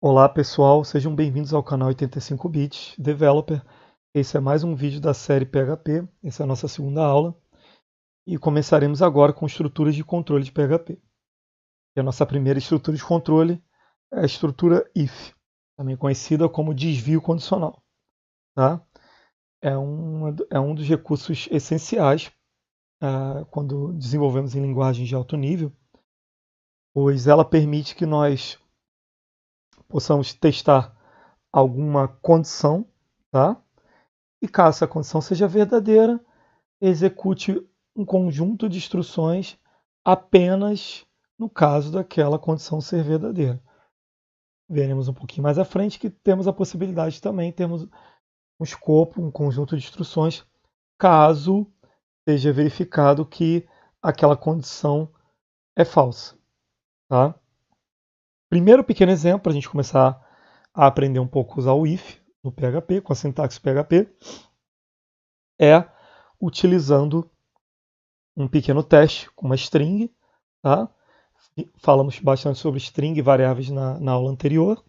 Olá pessoal, sejam bem-vindos ao canal 85 Bits Developer. Esse é mais um vídeo da série PHP, essa é a nossa segunda aula e começaremos agora com estruturas de controle de PHP. E a nossa primeira estrutura de controle é a estrutura if, também conhecida como desvio condicional. Tá? É um dos recursos essenciais quando desenvolvemos em linguagens de alto nível, pois ela permite que nós possamos testar alguma condição, tá? E caso essa condição seja verdadeira, execute um conjunto de instruções apenas no caso daquela condição ser verdadeira. Veremos um pouquinho mais à frente que temos a possibilidade de também termos um escopo, um conjunto de instruções, caso seja verificado que aquela condição é falsa. Tá? Primeiro pequeno exemplo, para a gente começar a aprender um pouco a usar o if no PHP, com a sintaxe PHP, é utilizando um pequeno teste com uma string. Tá? Falamos bastante sobre string e variáveis na aula anterior.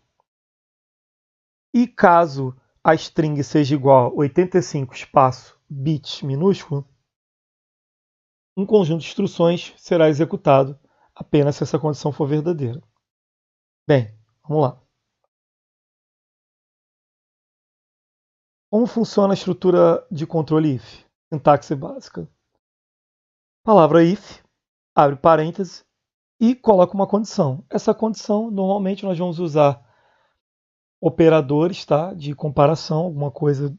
E caso a string seja igual a 85 espaço bit minúsculo, um conjunto de instruções será executado apenas se essa condição for verdadeira. Bem, vamos lá. Como funciona a estrutura de controle if? Sintaxe básica. Palavra if, abre parênteses e coloca uma condição. Essa condição, normalmente, nós vamos usar operadores, tá, de comparação, alguma coisa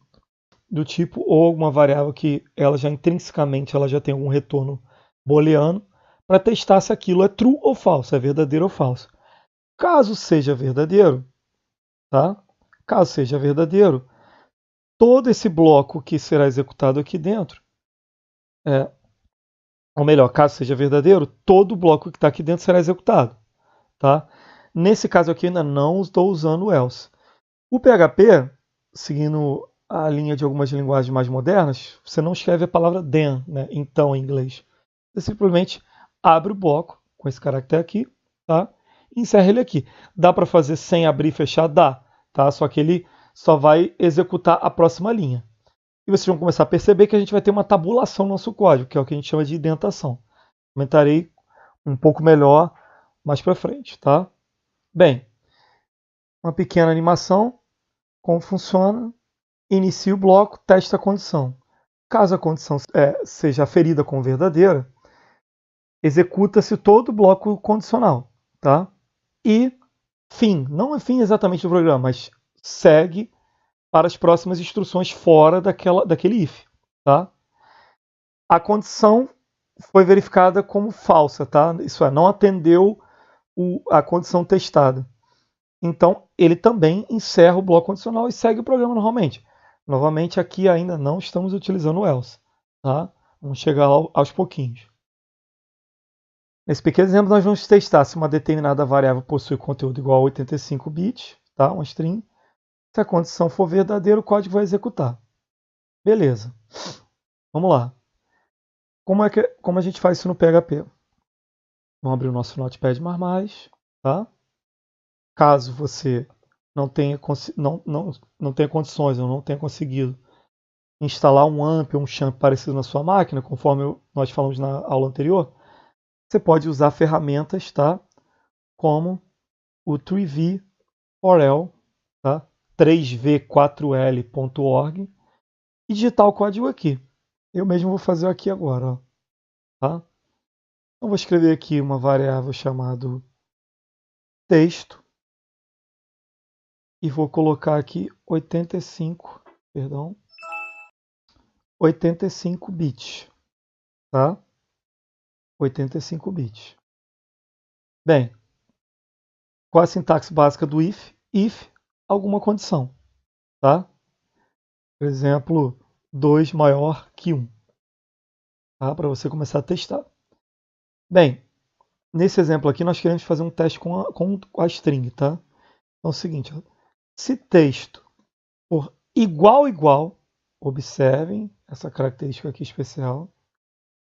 do tipo, ou alguma variável que ela já intrinsecamente ela já tem algum retorno booleano, para testar se aquilo é true ou falso, é verdadeiro ou falso. Caso seja verdadeiro, tá? Caso seja verdadeiro, todo esse bloco que será executado aqui dentro, ou melhor, caso seja verdadeiro, todo o bloco que está aqui dentro será executado. Tá? Nesse caso aqui, ainda não estou usando o else. O PHP, seguindo a linha de algumas linguagens mais modernas, você não escreve a palavra then, né? Então, em inglês. Você simplesmente abre o bloco com esse caractere aqui, tá? E encerra ele aqui. Dá para fazer sem abrir e fechar? Dá. Tá? Só que ele só vai executar a próxima linha. E vocês vão começar a perceber que a gente vai ter uma tabulação no nosso código, que é o que a gente chama de indentação. Comentarei um pouco melhor mais para frente, tá? Bem, uma pequena animação, como funciona? Inicia o bloco, testa a condição. Caso a condição seja aferida como verdadeira, executa-se todo o bloco condicional, tá? E fim, não é fim exatamente do programa, mas segue para as próximas instruções fora daquele if, tá? A condição foi verificada como falsa, tá? Isso é, não atendeu a condição testada. Então, ele também encerra o bloco condicional e segue o programa normalmente. Novamente, aqui ainda não estamos utilizando o else. Tá? Vamos chegar lá aos pouquinhos. Nesse pequeno exemplo, nós vamos testar se uma determinada variável possui conteúdo igual a 85 bits, tá? Uma string. Se a condição for verdadeira, o código vai executar. Beleza. Vamos lá. Como a gente faz isso no PHP? Vamos abrir o nosso Notepad++. Tá? Caso você não tenha condições ou não tenha conseguido instalar um AMP ou um XAMPP parecido na sua máquina, conforme nós falamos na aula anterior, você pode usar ferramentas, tá? Como o 3v4l, tá? 3v4l.org, e digitar o código aqui. Eu mesmo vou fazer aqui agora. Ó, tá? Então, vou escrever aqui uma variável chamada texto e vou colocar aqui 85 bits, tá? 85 bits. Bem, qual a sintaxe básica do if? If, alguma condição, tá? Por exemplo, 2 maior que 1, tá? Para você começar a testar. Bem, nesse exemplo aqui nós queremos fazer um teste com a string, tá? Então é o seguinte, ó, se texto for igual, observem essa característica aqui especial,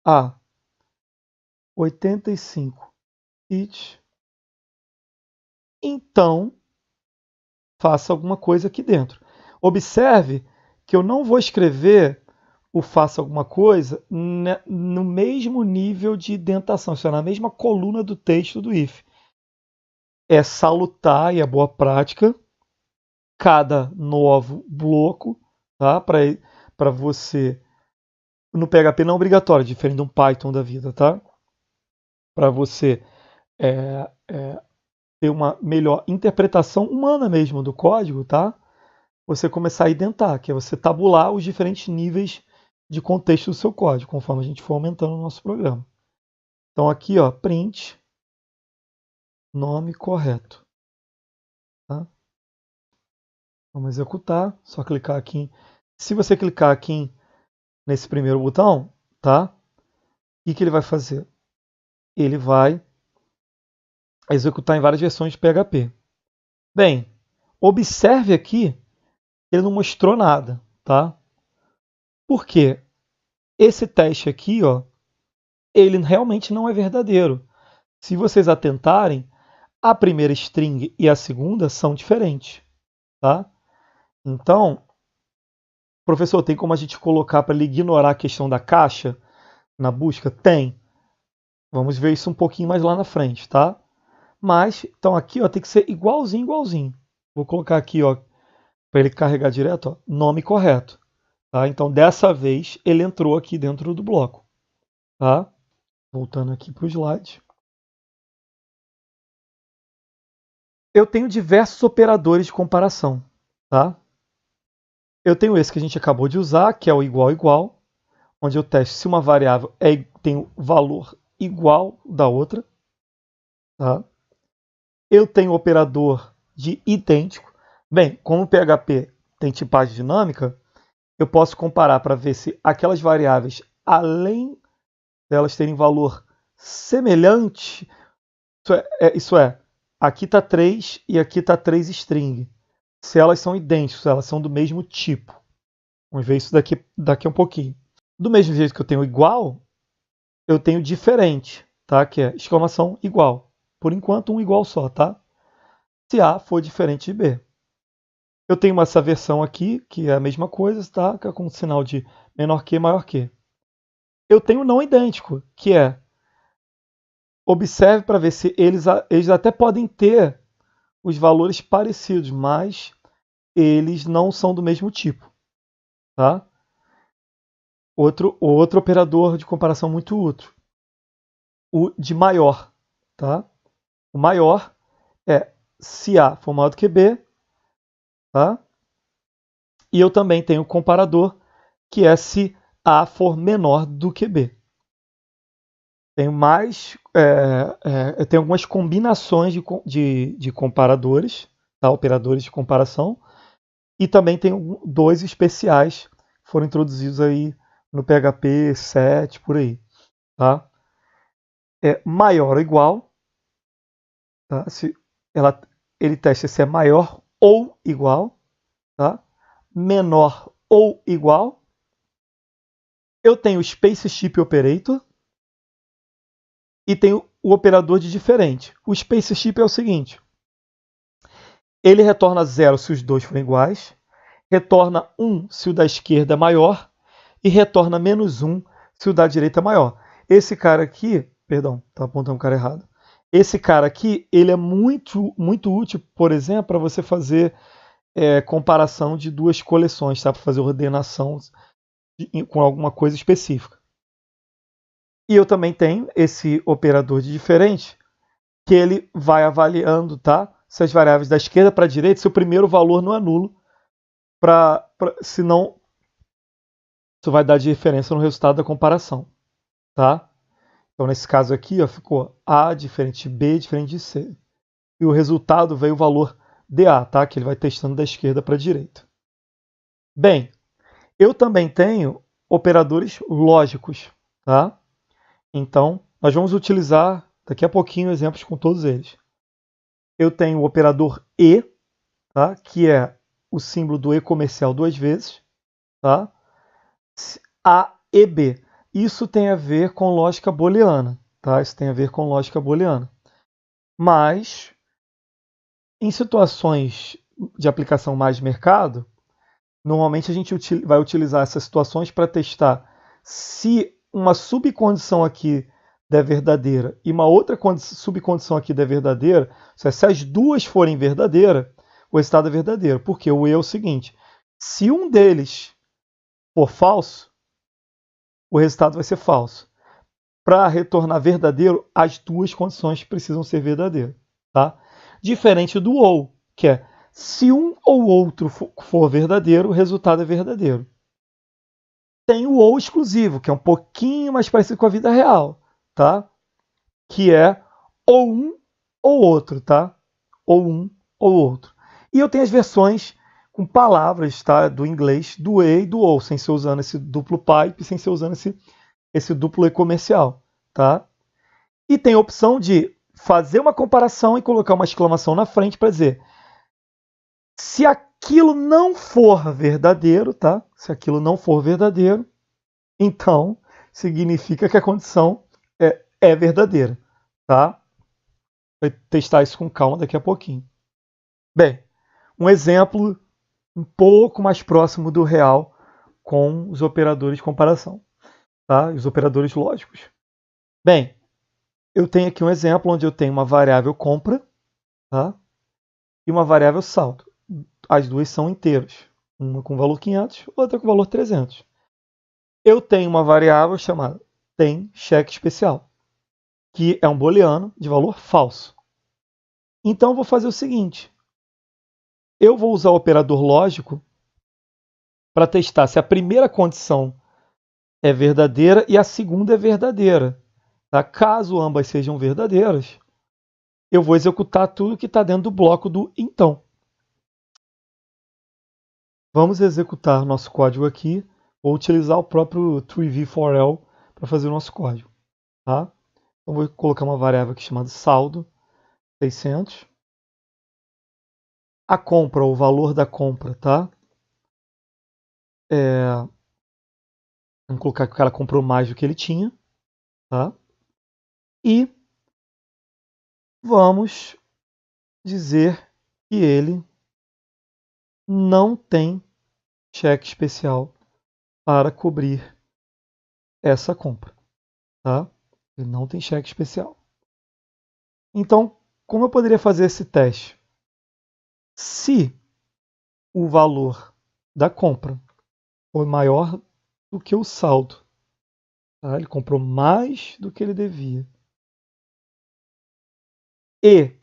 a 85 bits, então faça alguma coisa aqui dentro. Observe que eu não vou escrever o faça alguma coisa no mesmo nível de indentação, isso é, na mesma coluna do texto do if. É salutar e é boa prática cada novo bloco, tá? Para você, no PHP não é obrigatório, diferente de um Python da vida, tá? Para você ter uma melhor interpretação humana mesmo do código, tá? Você começar a identar, que é você tabular os diferentes níveis de contexto do seu código, conforme a gente for aumentando o nosso programa. Então aqui, ó, print nome correto. Tá? Vamos executar, só clicar aqui. Se você clicar aqui nesse primeiro botão, tá? O que ele vai fazer? Ele vai executar em várias versões de PHP. Bem, observe aqui, ele não mostrou nada, tá? Por quê? Esse teste aqui, ó, ele realmente não é verdadeiro. Se vocês atentarem, a primeira string e a segunda são diferentes, tá? Então, professor, tem como a gente colocar para ele ignorar a questão da caixa na busca? Tem. Vamos ver isso um pouquinho mais lá na frente, tá? Mas, então aqui, ó, tem que ser igualzinho, igualzinho. Vou colocar aqui, ó, para ele carregar direto, ó, nome correto. Tá? Então, dessa vez, ele entrou aqui dentro do bloco. Tá? Voltando aqui para o slide. Eu tenho diversos operadores de comparação. Tá? Eu tenho esse que a gente acabou de usar, que é o igual igual, onde eu testo se uma variável tem o valor igual da outra. Tá? Eu tenho o operador de idêntico. Bem, como o PHP tem tipagem dinâmica, eu posso comparar para ver se aquelas variáveis, além delas terem valor semelhante, isso é aqui está 3 e aqui está 3 string. Se elas são idênticas, elas são do mesmo tipo. Vamos ver isso daqui a um pouquinho. Do mesmo jeito que eu tenho igual, eu tenho diferente, tá? Que é exclamação igual. Por enquanto, um igual só, tá? Se A for diferente de B. Eu tenho essa versão aqui, que é a mesma coisa, tá? Que é com o sinal de menor que, maior que. Eu tenho não idêntico, que é observe para ver se eles até podem ter os valores parecidos, mas eles não são do mesmo tipo. Tá? Outro operador de comparação muito útil. O de maior. Tá? O maior é se A for maior do que B. Tá? E eu também tenho o comparador, que é se A for menor do que B. Tenho mais, eu tenho algumas combinações de comparadores, tá? Operadores de comparação, e também tenho dois especiais que foram introduzidos aí no PHP 7, por aí. Tá? É maior ou igual, tá? Ele testa se é maior ou igual, tá? Menor ou igual. Eu tenho o Spaceship Operator e tenho o operador de diferente. O Spaceship é o seguinte: ele retorna 0 se os dois forem iguais, retorna 1 se o da esquerda é maior e retorna -1 se o da direita é maior. Esse cara aqui, perdão, está apontando o cara errado. Esse cara aqui, ele é muito, muito útil, por exemplo, para você fazer comparação de duas coleções, tá? Para fazer ordenação com alguma coisa específica. E eu também tenho esse operador de diferente, que ele vai avaliando, tá? Se as variáveis da esquerda para a direita, se o primeiro valor não é nulo, senão isso vai dar diferença no resultado da comparação, tá? Então nesse caso aqui, ó, ficou A diferente de B diferente de C. E o resultado veio o valor DA, tá? Que ele vai testando da esquerda para a direita. Bem, eu também tenho operadores lógicos, tá? Então, nós vamos utilizar daqui a pouquinho exemplos com todos eles. Eu tenho o operador E, tá? Que é o símbolo do E comercial duas vezes. Tá? A e B. Isso tem a ver com lógica booleana. Tá? Isso tem a ver com lógica booleana. Mas, em situações de aplicação mais de mercado, normalmente a gente vai utilizar essas situações para testar se uma subcondição aqui der verdadeira e uma outra subcondição aqui der verdadeira, se as duas forem verdadeiras, o resultado é verdadeiro. Porque o E é o seguinte: se um deles for falso, o resultado vai ser falso. Para retornar verdadeiro, as duas condições precisam ser verdadeiras. Tá? Diferente do OU, que é se um ou outro for verdadeiro, o resultado é verdadeiro. Tem o OU exclusivo, que é um pouquinho mais parecido com a vida real, tá? Que é ou um ou outro, tá? Ou um ou outro. E eu tenho as versões com palavras, tá? Do inglês, do E e do OU, sem ser usando esse duplo pipe, sem ser usando esse duplo E comercial, tá? E tem a opção de fazer uma comparação e colocar uma exclamação na frente para dizer se aquilo não for verdadeiro, tá? Se aquilo não for verdadeiro, então significa que a condição é verdadeira, tá? Vai testar isso com calma daqui a pouquinho. Bem, um exemplo um pouco mais próximo do real com os operadores de comparação, tá? Os operadores lógicos. Bem, eu tenho aqui um exemplo onde eu tenho uma variável compra, tá? E uma variável saldo. As duas são inteiras, uma com valor 500, outra com valor 300. Eu tenho uma variável chamada tem cheque especial, que é um booleano de valor falso. Então eu vou fazer o seguinte: eu vou usar o operador lógico para testar se a primeira condição é verdadeira e a segunda é verdadeira. Tá? Caso ambas sejam verdadeiras, eu vou executar tudo que está dentro do bloco do então. Vamos executar nosso código aqui. Vou utilizar o próprio 3v4l para fazer o nosso código. Tá? Então vou colocar uma variável aqui chamada saldo 600. A compra, o valor da compra, tá? Vamos colocar que o cara comprou mais do que ele tinha, tá? E vamos dizer que ele não tem cheque especial para cobrir essa compra, tá? Ele não tem cheque especial. Então, como eu poderia fazer esse teste? Se o valor da compra for maior do que o saldo, tá? Ele comprou mais do que ele devia, e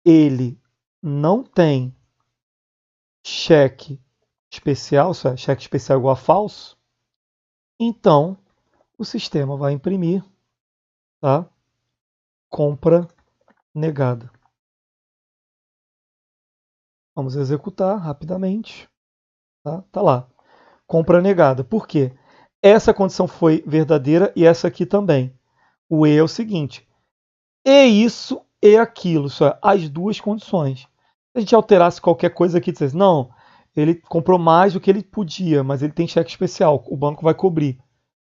ele não tem cheque especial, isso é, cheque especial igual a falso, então o sistema vai imprimir, tá? Compra negada. Vamos executar rapidamente. Tá lá. Compra negada. Por quê? Essa condição foi verdadeira e essa aqui também. O E é o seguinte: e isso e aquilo. Isso é, as duas condições. Se a gente alterasse qualquer coisa aqui e dissesse, não, ele comprou mais do que ele podia, mas ele tem cheque especial, o banco vai cobrir.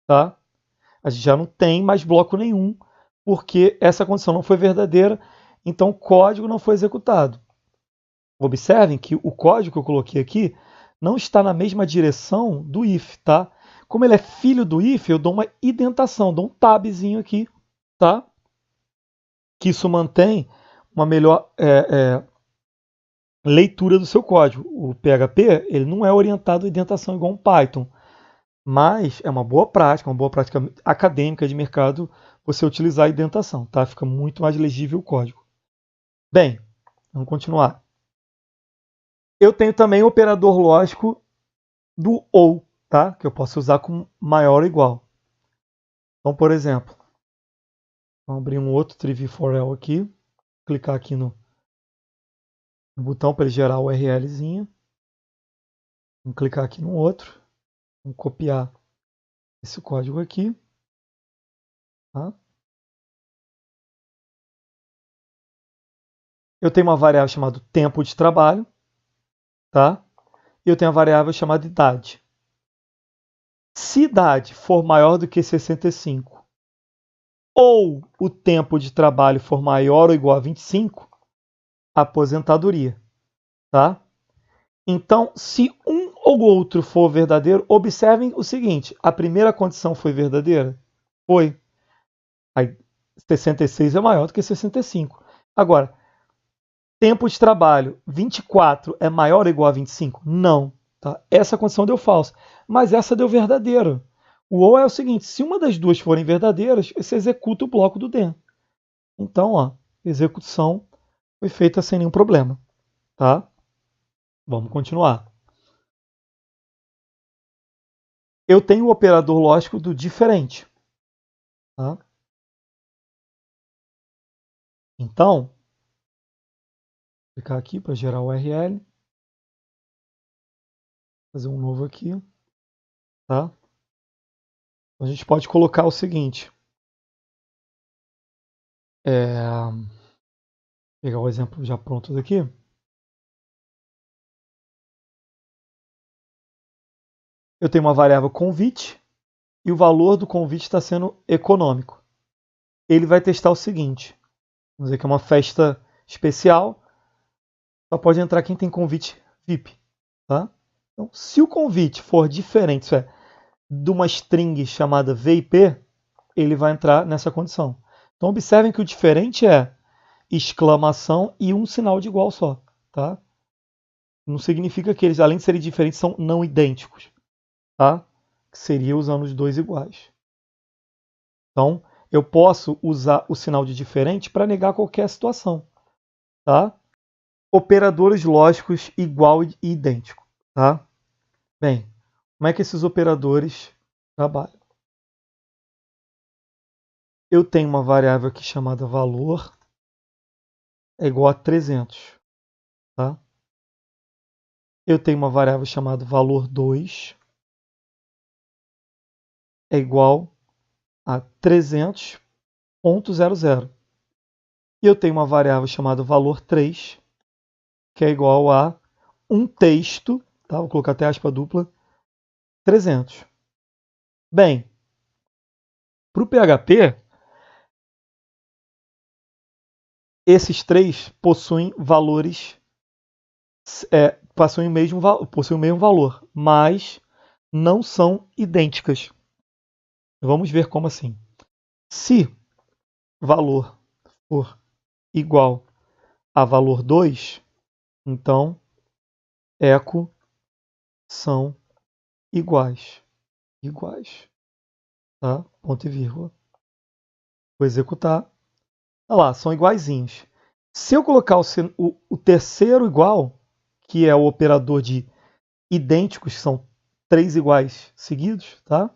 Tá? A gente já não tem mais bloco nenhum, porque essa condição não foi verdadeira, então o código não foi executado. Observem que o código que eu coloquei aqui não está na mesma direção do if, tá? Como ele é filho do if, eu dou uma indentação, dou um tabzinho aqui, tá? Que isso mantém uma melhor leitura do seu código. O PHP ele não é orientado à indentação igual um Python, mas é uma boa prática acadêmica de mercado você utilizar a indentação, tá? Fica muito mais legível o código. Bem, vamos continuar. Eu tenho também o operador lógico do OU, tá? Que eu posso usar com maior ou igual. Então, por exemplo, vamos abrir um outro 3v4l aqui, clicar aqui no botão para ele gerar o URLzinho. Vamos clicar aqui no outro, vamos copiar esse código aqui. Tá? Eu tenho uma variável chamada tempo de trabalho, tá? E eu tenho a variável chamada idade. Se idade for maior do que 65 ou o tempo de trabalho for maior ou igual a 25, aposentadoria, tá? Então, se um ou outro for verdadeiro, observem o seguinte: a primeira condição foi verdadeira? Foi. Aí, 66 é maior do que 65. Agora, tempo de trabalho, 24 é maior ou igual a 25? Não. Tá? Essa condição deu falsa. Mas essa deu verdadeiro. O ou é o seguinte: se uma das duas forem verdadeiras, você executa o bloco do DEN. Então, ó, execução foi feita sem nenhum problema. Tá? Vamos continuar. Eu tenho o operador lógico do diferente. Tá? Então, vou clicar aqui para gerar o URL. Fazer um novo aqui. Tá? A gente pode colocar o seguinte. Pegar o exemplo já pronto daqui. Eu tenho uma variável convite e o valor do convite está sendo econômico. Ele vai testar o seguinte. Vamos dizer que é uma festa especial. Só pode entrar quem tem convite VIP. Tá? Então, se o convite for diferente, isso é, de uma string chamada VIP, ele vai entrar nessa condição. Então, observem que o diferente é exclamação e um sinal de igual só. Tá? Não significa que eles, além de serem diferentes, são não idênticos. Tá? Que seria usando os dois iguais. Então, eu posso usar o sinal de diferente para negar qualquer situação. Tá? Operadores lógicos igual e idêntico. Tá? Bem, como é que esses operadores trabalham? Eu tenho uma variável aqui chamada valor é igual a 300. Tá? Eu tenho uma variável chamada valor 2 é igual a 300.00. E eu tenho uma variável chamada valor 3, que é igual a um texto, tá? Vou colocar até aspa dupla, 300. Bem, para o PHP, esses três possuem valores, possuem o mesmo valor, mas não são idênticas. Vamos ver como assim. Se valor for igual a valor 2, então eco são iguais. Iguais. Tá? Ponto e vírgula. Vou executar. Olha lá, são iguaizinhos. Se eu colocar o terceiro igual, que é o operador de idênticos, que são 3 iguais seguidos, tá?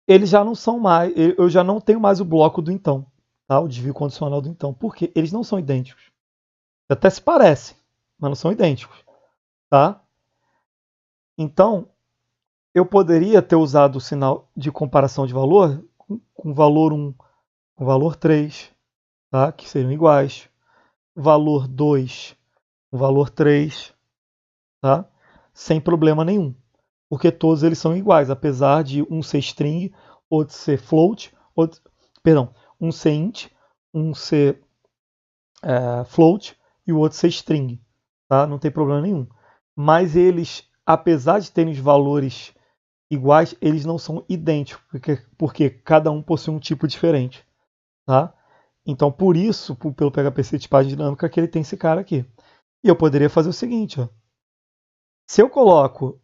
Eles já não são mais, eu já não tenho mais o bloco do então, tá? O desvio condicional do então. Por quê? Eles não são idênticos. Até se parecem, mas não são idênticos, tá? Então, eu poderia ter usado o sinal de comparação de valor com valor 1, com valor 3, tá? Que seriam iguais. Valor 2, com valor 3, tá? Sem problema nenhum. Porque todos eles são iguais, apesar de um ser string, outro ser float, um ser int, um ser float e o outro ser string. Tá? Não tem problema nenhum. Mas eles, apesar de terem os valores iguais, eles não são idênticos, porque cada um possui um tipo diferente. Tá? Então, por isso, pelo PHP tipagem dinâmica, que ele tem esse cara aqui. E eu poderia fazer o seguinte, ó. Se eu coloco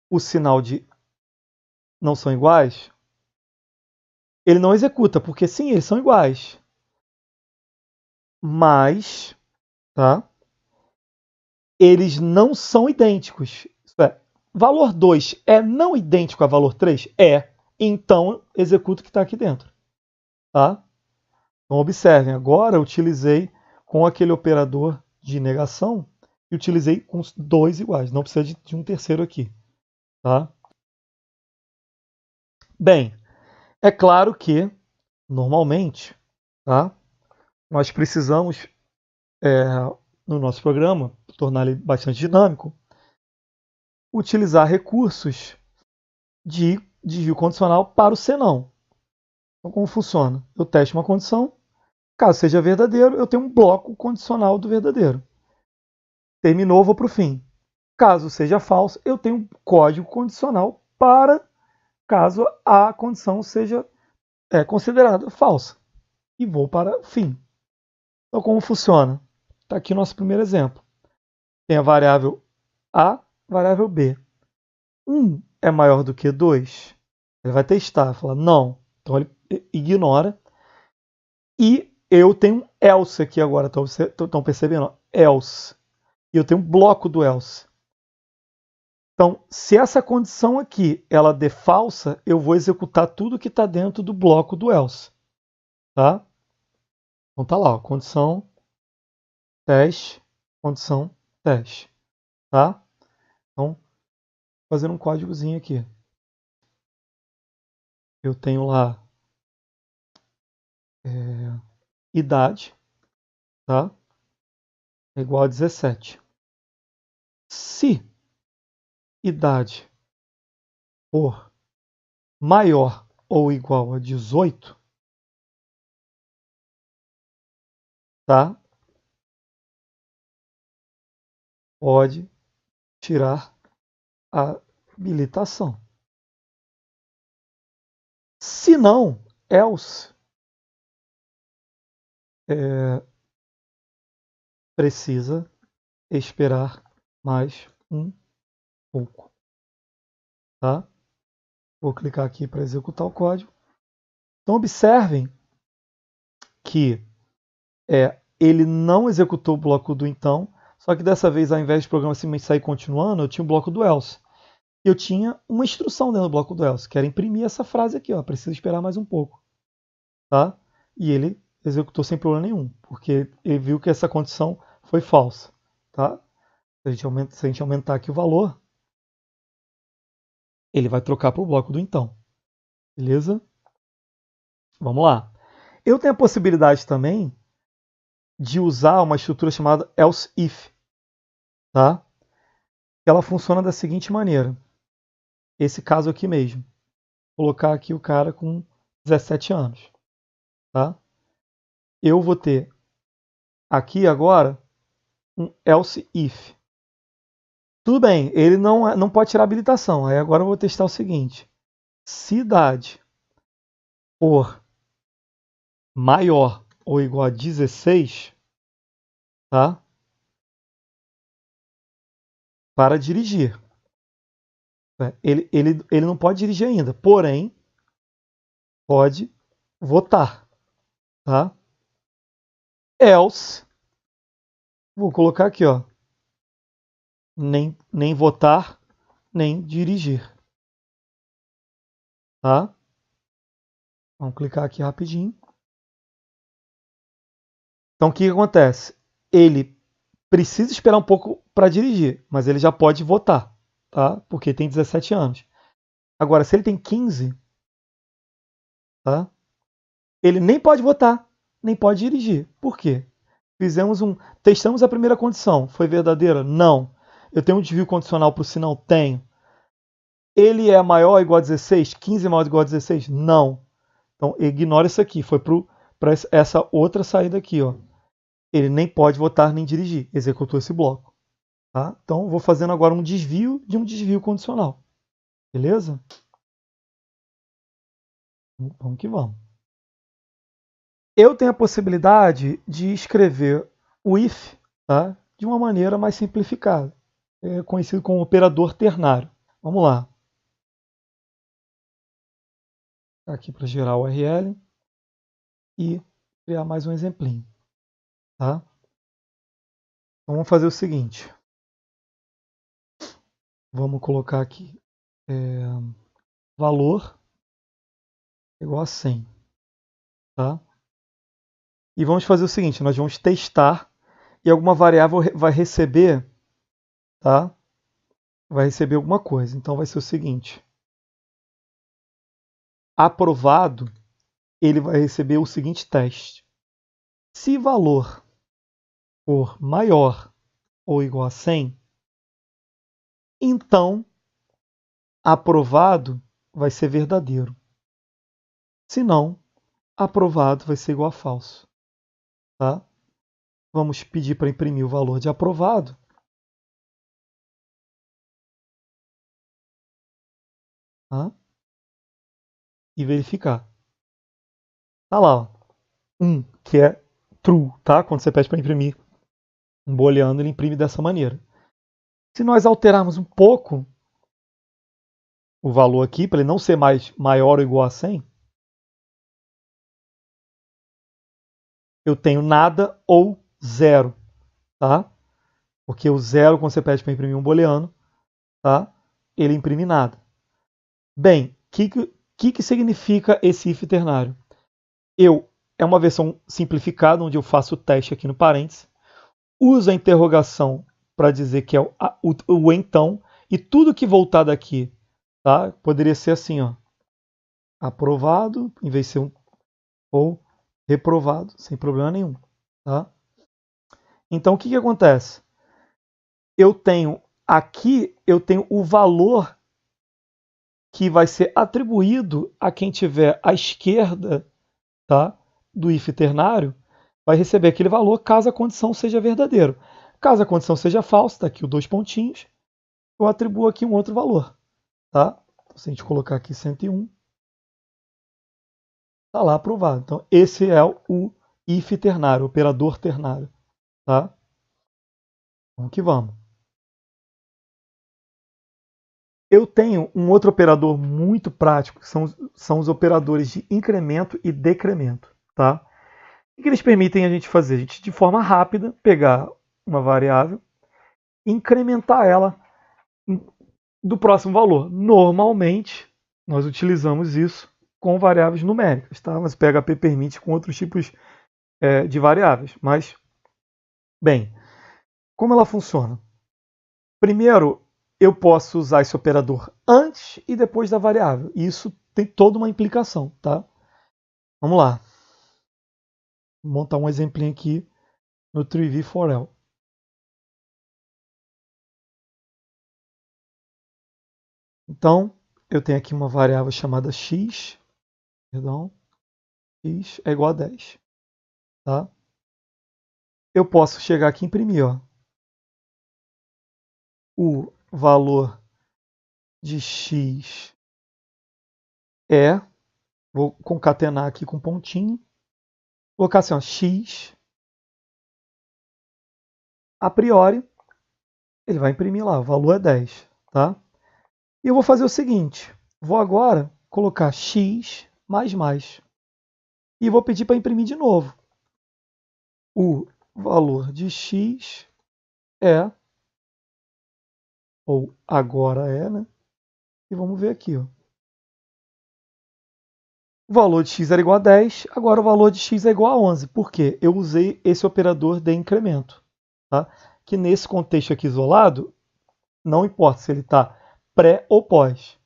o sinal de não são iguais, ele não executa, porque sim, eles são iguais. Mas, tá? Eles não são idênticos. Isso é, valor 2 é não idêntico a valor 3? É. Então, executa o que está aqui dentro. Tá? Então, observem, agora eu utilizei com aquele operador de negação e utilizei com os dois iguais. Não precisa de um terceiro aqui. Tá? Bem, é claro que, normalmente, tá? Nós precisamos, no nosso programa, tornar ele bastante dinâmico, utilizar recursos de desvio condicional para o senão. Então, como funciona? Eu testo uma condição, Caso seja verdadeiro, eu tenho um bloco condicional do verdadeiro. Terminou, vou para o fim. Caso seja falso, eu tenho um código condicional para caso a condição seja considerada falsa. E vou para o fim. Então, como funciona? Está aqui o nosso primeiro exemplo. Tem a variável A, variável B. 1 é maior do que 2? Ele vai testar, falar não. Então ele ignora. E eu tenho um else aqui agora. Estão percebendo? Else. E eu tenho um bloco do else. Então, se essa condição aqui ela der falsa, eu vou executar tudo que está dentro do bloco do else. Tá? Então tá lá, ó, condição, teste, condição, teste. Tá? Então, fazendo um códigozinho aqui. Eu tenho lá idade, tá? É igual a 17. Se idade for maior ou igual a 18, tá? Pode tirar a habilitação. Se não, else precisa esperar mais um pouco, tá? Vou clicar aqui para executar o código. Então observem que ele não executou o bloco do então, só que dessa vez, ao invés de programa simplesmente sair continuando, eu tinha o bloco do else. E eu tinha uma instrução dentro do bloco do else, que era imprimir essa frase aqui, ó, precisa esperar mais um pouco. Tá? E ele executou sem problema nenhum, porque ele viu que essa condição foi falsa. Tá? Se a gente aumentar aqui o valor, ele vai trocar para o bloco do então. Beleza? Vamos lá. Eu tenho a possibilidade também de usar uma estrutura chamada else if. Tá? Ela funciona da seguinte maneira. Esse caso aqui mesmo. Vou colocar aqui o cara com 17 anos. Tá? Eu vou ter aqui agora um else if. Tudo bem, ele não pode tirar habilitação. Aí agora eu vou testar o seguinte. Se idade for maior ou igual a 16, tá? Para dirigir. Ele não pode dirigir ainda, porém, pode votar. Tá? Else, vou colocar aqui, ó, nem votar, nem dirigir. Tá? Vamos clicar aqui rapidinho. Então, o que acontece? Ele precisa esperar um pouco para dirigir, mas ele já pode votar, tá? Porque tem 17 anos. Agora, se ele tem 15, tá? Ele nem pode votar, nem pode dirigir. Por quê? Testamos a primeira condição. Foi verdadeira? Não. Eu tenho um desvio condicional para o se não? Tenho. Ele é maior ou igual a 16? 15 é maior ou igual a 16? Não. Então, ignora isso aqui. Foi para essa outra saída aqui, ó. Ele nem pode votar nem dirigir. Executou esse bloco. Tá? Então, vou fazendo agora um desvio de um desvio condicional. Beleza? Vamos que vamos. Eu tenho a possibilidade de escrever o if, tá? De uma maneira mais simplificada. É conhecido como operador ternário. Vamos lá. Aqui para gerar o URL e criar mais um exemplinho. Tá? Então, vamos fazer o seguinte. Vamos colocar aqui valor igual a 100. Tá? E vamos fazer o seguinte, nós vamos testar e alguma variável vai receber, tá? Vai receber alguma coisa. Então vai ser o seguinte. Aprovado, ele vai receber o seguinte teste. Se valor for maior ou igual a 100, então aprovado vai ser verdadeiro. Se não, aprovado vai ser igual a falso. Tá? Vamos pedir para imprimir o valor de aprovado. Tá? E verificar. Tá lá, ó. 1, que é true, tá? Quando você pede para imprimir um booleano, ele imprime dessa maneira. Se nós alterarmos um pouco o valor aqui, para ele não ser mais maior ou igual a 100, eu tenho nada ou zero, tá? Porque o zero, quando você pede para imprimir um booleano, tá? Ele imprime nada. Bem, o que significa esse if ternário? É uma versão simplificada, onde eu faço o teste aqui no parênteses, uso a interrogação para dizer que é o então, e tudo que voltar daqui, tá? Poderia ser assim, ó, aprovado, em vez de ser ou reprovado, sem problema nenhum, tá? Então, o que acontece? Eu tenho o valor que vai ser atribuído a quem tiver à esquerda, tá, do if ternário, vai receber aquele valor caso a condição seja verdadeira. Caso a condição seja falsa, está aqui os 2 pontinhos, eu atribuo aqui um outro valor. Tá? Então, se a gente colocar aqui 101, está lá aprovado. Então, esse é o if ternário, o operador ternário. Tá? Vamos que vamos. Eu tenho um outro operador muito prático, que são os operadores de incremento e decremento. Tá? O que eles permitem a gente fazer? A gente, de forma rápida, pegar uma variável e incrementar ela do próximo valor. Normalmente, nós utilizamos isso com variáveis numéricas, tá? Mas o PHP permite com outros tipos de variáveis. Mas, bem, como ela funciona? Primeiro, eu posso usar esse operador antes e depois da variável. E isso tem toda uma implicação, tá? Vamos lá. Vou montar um exemplinho aqui no TreeV4L. Então, eu tenho aqui uma variável chamada x, x é igual a 10. Tá? Eu posso chegar aqui e imprimir, ó, o valor de x vou concatenar aqui com pontinho, colocar assim, ó, x, a priori, ele vai imprimir lá, o valor é 10, tá? E eu vou fazer o seguinte, vou agora colocar x mais, e vou pedir para imprimir de novo. O valor de x ou agora né? E vamos ver aqui, ó. O valor de x era igual a 10, agora o valor de x é igual a 11. Por quê? Eu usei esse operador de incremento. Tá? Que nesse contexto aqui isolado, não importa se ele está pré ou pós.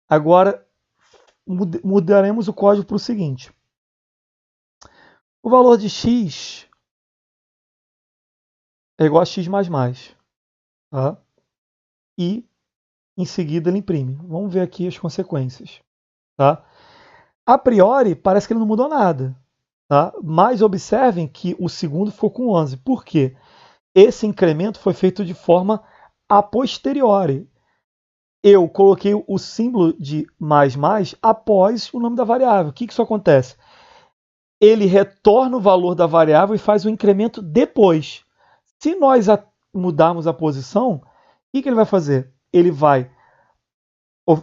Agora, mudaremos o código para o seguinte. O valor de x é igual a x mais. Tá? E, em seguida, ele imprime. Vamos ver aqui as consequências. Tá? A priori, parece que ele não mudou nada. Tá? Mas observem que o segundo ficou com 11. Por quê? Esse incremento foi feito de forma a posteriori. Eu coloquei o símbolo de mais após o nome da variável. O que isso acontece? Ele retorna o valor da variável e faz o incremento depois. Se nós mudarmos a posição, o que ele vai fazer? Ele vai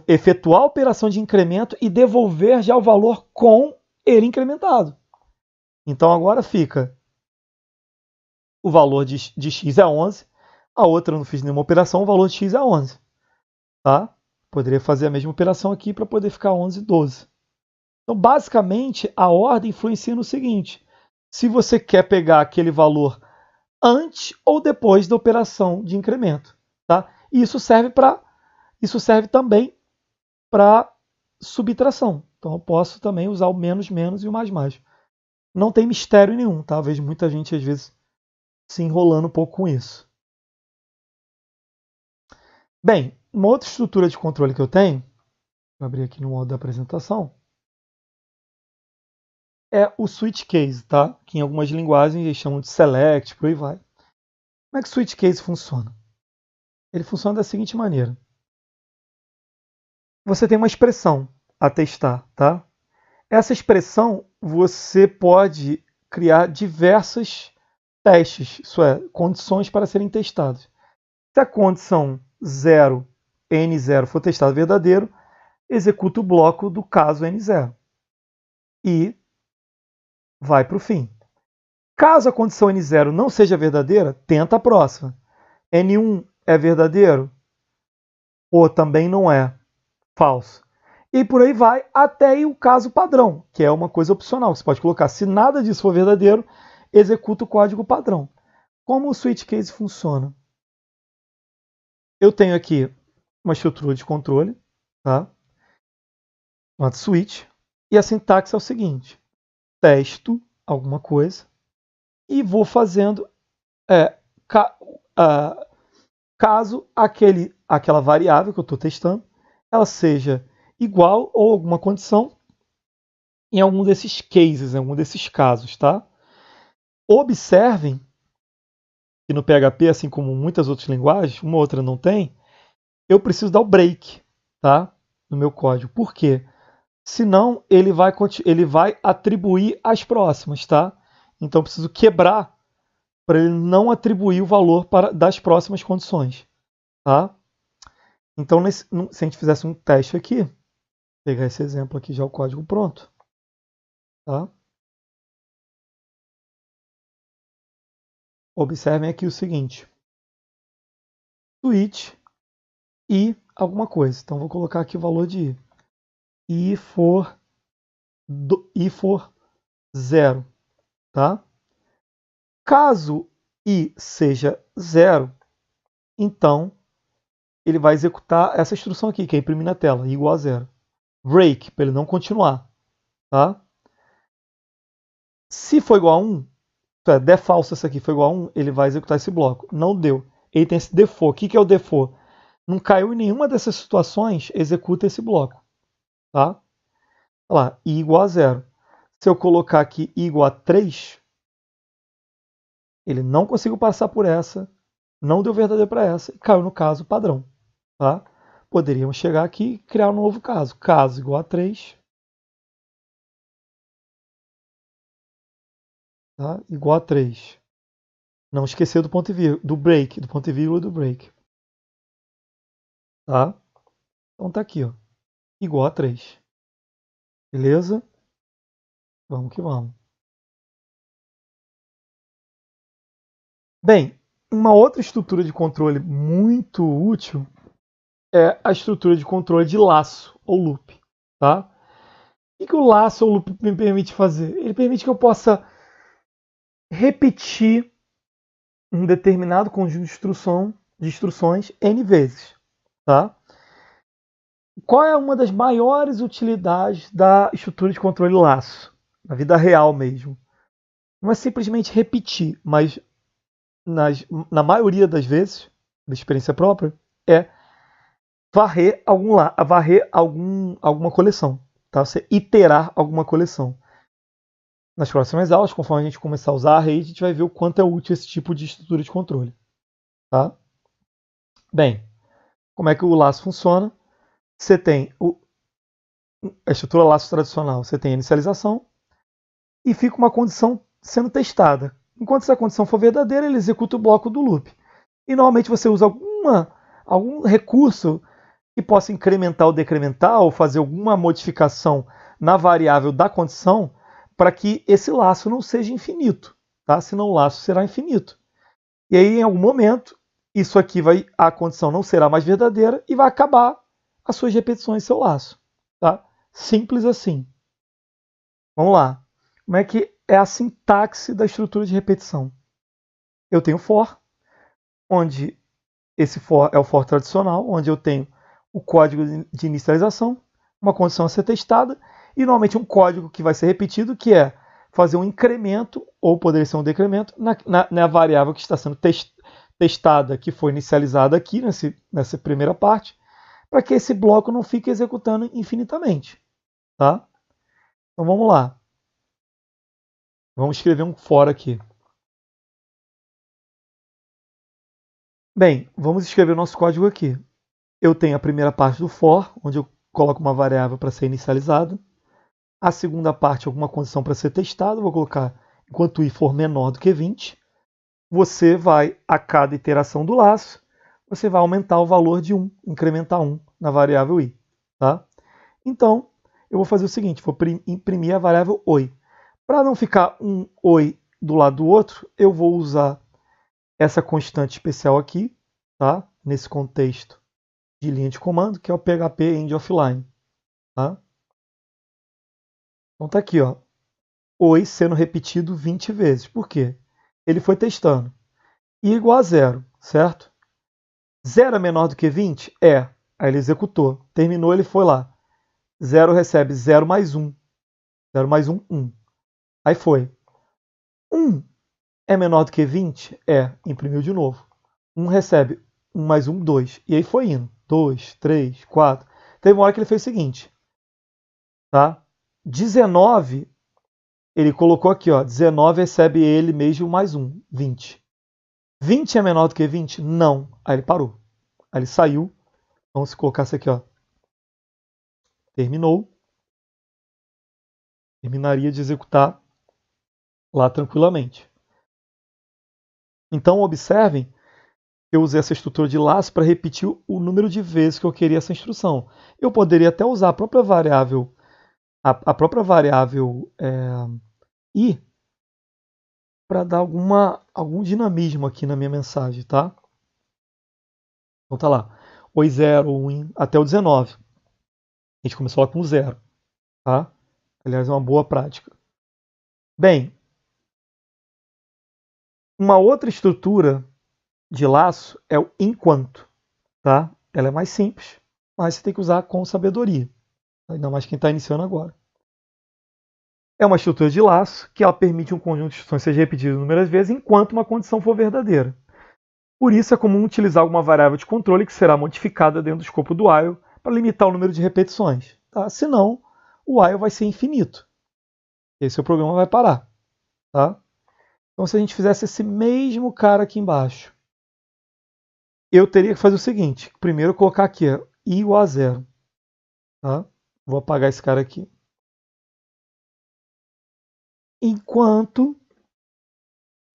efetuar a operação de incremento e devolver já o valor com ele incrementado. Então agora fica o valor de x é 11, a outra eu não fiz nenhuma operação, o valor de x é 11. Tá? Poderia fazer a mesma operação aqui para poder ficar 11 e 12. Então, basicamente, a ordem influencia no seguinte. Se você quer pegar aquele valor antes ou depois da operação de incremento. Tá? E isso serve também para subtração. Então, eu posso também usar o menos e o mais. Não tem mistério nenhum. Tá? Eu vejo muita gente, às vezes, se enrolando um pouco com isso. Bem, uma outra estrutura de controle que eu tenho, vou abrir aqui no modo da apresentação, é o switch case, tá? Que em algumas linguagens eles chamam de select, por aí vai. Como é que o switch case funciona? Ele funciona da seguinte maneira. Você tem uma expressão a testar, tá? Essa expressão você pode criar diversos testes, isso é, condições para serem testadas. Se a condição 0, n0 for testada verdadeiro, executa o bloco do caso n0 e vai para o fim. Caso a condição n0 não seja verdadeira, tenta a próxima. n1 é verdadeiro? Ou também não é? Falso. E por aí vai até ir o caso padrão, que é uma coisa opcional. Você pode colocar, se nada disso for verdadeiro, executa o código padrão. Como o switch case funciona? Eu tenho aqui uma estrutura de controle, tá? Chamada switch, e a sintaxe é o seguinte: testo alguma coisa e vou fazendo caso aquela variável que eu estou testando ela seja igual ou alguma condição em algum desses cases, em algum desses casos, tá? Observem que no PHP, assim como muitas outras linguagens, uma ou outra não tem, eu preciso dar o break, tá? No meu código. Por quê? Senão ele vai atribuir as próximas, tá? Então eu preciso quebrar para ele não atribuir o valor das próximas condições, tá? Então, se a gente fizesse um teste aqui, pegar esse exemplo aqui, já o código pronto, tá? Observem aqui o seguinte: switch e alguma coisa. Então, vou colocar aqui o valor de i for 0, tá? Caso i seja 0, então ele vai executar essa instrução aqui, que é imprimir na tela, i igual a 0. Break, para ele não continuar, tá? Se for igual a 1, der falso essa aqui for igual a 1, ele vai executar esse bloco. Não deu. Ele tem esse default. O que é o default? Não caiu em nenhuma dessas situações, executa esse bloco, tá? Olha lá, i igual a 0. Se eu colocar aqui i igual a 3, ele não conseguiu passar por essa, não deu verdadeiro para essa e caiu no caso padrão, tá? Poderíamos chegar aqui e criar um novo caso. Caso igual a 3, tá? Igual a 3. Não esquecer do ponto e vírgula, do break, do ponto e vírgula do break. Tá? Então tá aqui, ó. Igual a 3. Beleza? Vamos que vamos. Bem, uma outra estrutura de controle muito útil é a estrutura de controle de laço ou loop, tá? O que o laço ou loop me permite fazer? Ele permite que eu possa repetir um determinado conjunto de instruções N vezes, tá? Qual é uma das maiores utilidades da estrutura de controle laço? Na vida real mesmo. Não é simplesmente repetir, mas na maioria das vezes, da experiência própria, é varrer alguma coleção, tá? Você iterar alguma coleção. Nas próximas aulas, conforme a gente começar a usar a array, a gente vai ver o quanto é útil esse tipo de estrutura de controle, tá? Bem, como é que o laço funciona? Você tem a estrutura laço tradicional, você tem a inicialização e fica uma condição sendo testada. Enquanto essa condição for verdadeira, ele executa o bloco do loop. E normalmente você usa algum recurso que possa incrementar ou decrementar ou fazer alguma modificação na variável da condição para que esse laço não seja infinito, tá? Senão o laço será infinito. E aí, em algum momento, isso aqui a condição não será mais verdadeira e vai acabar as suas repetições, seu laço, tá? Simples assim. Vamos lá. Como é que é a sintaxe da estrutura de repetição? Eu tenho for, onde esse for é o for tradicional, onde eu tenho o código de inicialização, uma condição a ser testada, e normalmente um código que vai ser repetido, que é fazer um incremento, ou poderia ser um decremento, na variável que está sendo testada, que foi inicializada aqui, nessa primeira parte, para que esse bloco não fique executando infinitamente. Tá? Então vamos lá. Vamos escrever um for aqui. Bem, vamos escrever o nosso código aqui. Eu tenho a primeira parte do for, onde eu coloco uma variável para ser inicializada. A segunda parte, alguma condição para ser testada. Vou colocar enquanto i for menor do que 20. Você vai, a cada iteração do laço, você vai aumentar o valor de 1, incrementar 1 na variável i. Tá? Então, eu vou fazer o seguinte, vou imprimir a variável oi. Para não ficar um oi do lado do outro, eu vou usar essa constante especial aqui, tá? Nesse contexto de linha de comando, que é o PHP end offline. Tá? Então tá aqui, ó, oi sendo repetido 20 vezes. Por quê? Ele foi testando. I igual a 0, certo? 0 é menor do que 20? É. Aí ele executou. Terminou, ele foi lá. 0 recebe 0 mais 1. 0 mais 1, 1. Aí foi. 1 é menor do que 20? É. Imprimiu de novo. 1 recebe 1 mais 1, 2. E aí foi indo. 2, 3, 4. Teve uma hora que ele fez o seguinte. Tá? 19, ele colocou aqui, ó. 19 recebe ele mesmo mais 1, 20. 20 é menor do que 20? Não. Aí ele parou. Aí ele saiu. Então se colocasse aqui, ó. Terminou. Terminaria de executar lá tranquilamente. Então observem que eu usei essa estrutura de laço para repetir o número de vezes que eu queria essa instrução. Eu poderia até usar a própria variável, i para dar algum dinamismo aqui na minha mensagem, tá? Então tá lá, oi 0, 1, até o 19. A gente começou lá com 0, tá? Aliás, é uma boa prática. Bem, uma outra estrutura de laço é o enquanto, tá? Ela é mais simples, mas você tem que usar com sabedoria, ainda mais quem está iniciando agora. É uma estrutura de laço que ela permite um conjunto de instruções seja repetido inúmeras vezes enquanto uma condição for verdadeira. Por isso é comum utilizar alguma variável de controle que será modificada dentro do escopo do while para limitar o número de repetições. Tá? Senão, o while vai ser infinito. Esse o programa vai parar. Tá? Então, se a gente fizesse esse mesmo cara aqui embaixo, eu teria que fazer o seguinte. Primeiro, colocar aqui ó, i igual a 0. Tá? Vou apagar esse cara aqui. Enquanto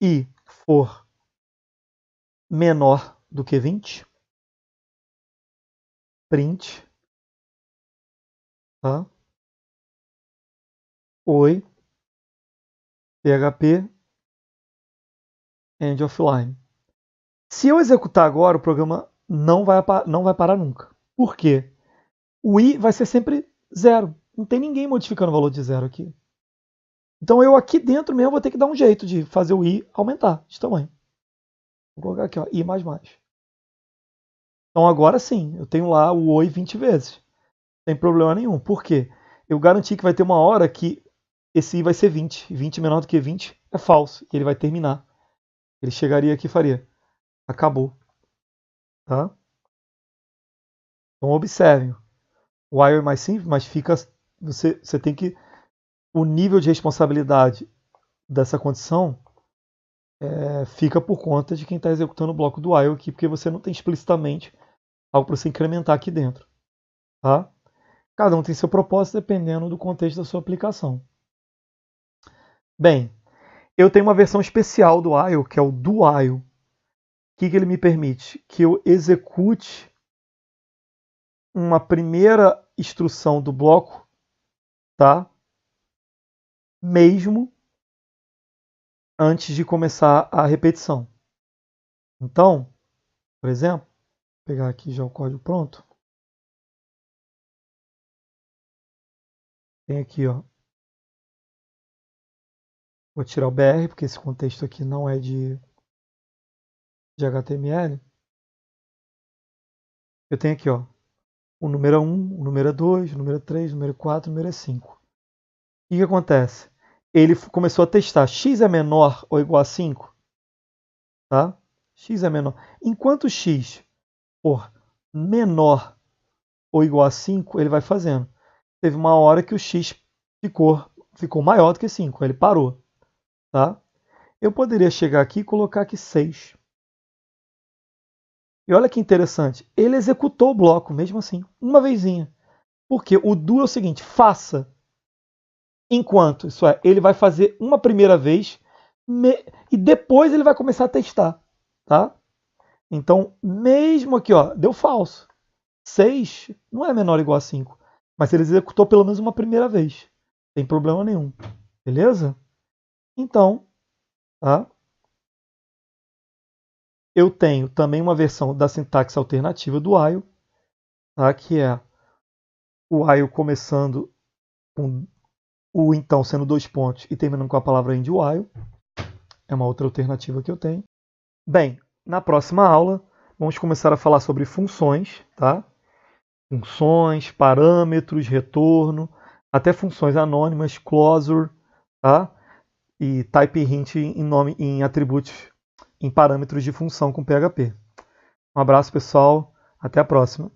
i for menor do que 20, print, tá? Oi, PHP, end offline. Se eu executar agora, o programa não vai parar nunca. Por quê? O i vai ser sempre 0. Não tem ninguém modificando o valor de 0 aqui. Então eu aqui dentro mesmo vou ter que dar um jeito de fazer o i aumentar de tamanho. Vou colocar aqui, ó, i mais mais. Então agora sim, eu tenho lá o oi 20 vezes. Sem problema nenhum. Por quê? Eu garanti que vai ter uma hora que esse i vai ser 20. 20 menor do que 20 é falso. E ele vai terminar. Ele chegaria aqui e faria. Acabou. Tá? Então observem. O while é mais simples, mas você tem que... O nível de responsabilidade dessa condição fica por conta de quem está executando o bloco do while aqui, porque você não tem explicitamente algo para você incrementar aqui dentro. Tá? Cada um tem seu propósito dependendo do contexto da sua aplicação. Bem, eu tenho uma versão especial do while, que é o do while. O que ele me permite? Que eu execute uma primeira instrução do bloco, tá? Mesmo antes de começar a repetição. Então, por exemplo, vou pegar aqui já o código pronto. Tem aqui, ó. Vou tirar o BR, porque esse contexto aqui não é de HTML. Eu tenho aqui, ó, o número 1, o número 2, o número 3, o número 4, o número 5. O que acontece? Ele começou a testar x é menor ou igual a 5. Tá? X é menor. Enquanto x for menor ou igual a 5, ele vai fazendo. Teve uma hora que o x ficou maior do que 5, ele parou. tá? Eu poderia chegar aqui e colocar aqui 6. E olha que interessante, ele executou o bloco mesmo assim, uma vezinha. Porque o do é o seguinte, faça enquanto, isso é, ele vai fazer uma primeira vez e depois ele vai começar a testar, tá? Então, mesmo aqui, ó, deu falso. 6 não é menor ou igual a 5, mas ele executou pelo menos uma primeira vez. Sem problema nenhum. Beleza? Então, tá? Eu tenho também uma versão da sintaxe alternativa do while, tá? Que é o while começando com o então sendo 2 pontos e terminando com a palavra end while. É uma outra alternativa que eu tenho. Bem, na próxima aula, vamos começar a falar sobre funções, tá? Funções, parâmetros, retorno, até funções anônimas, closure, tá? E type hint em atributos, em parâmetros de função com PHP. Um abraço, pessoal. Até a próxima.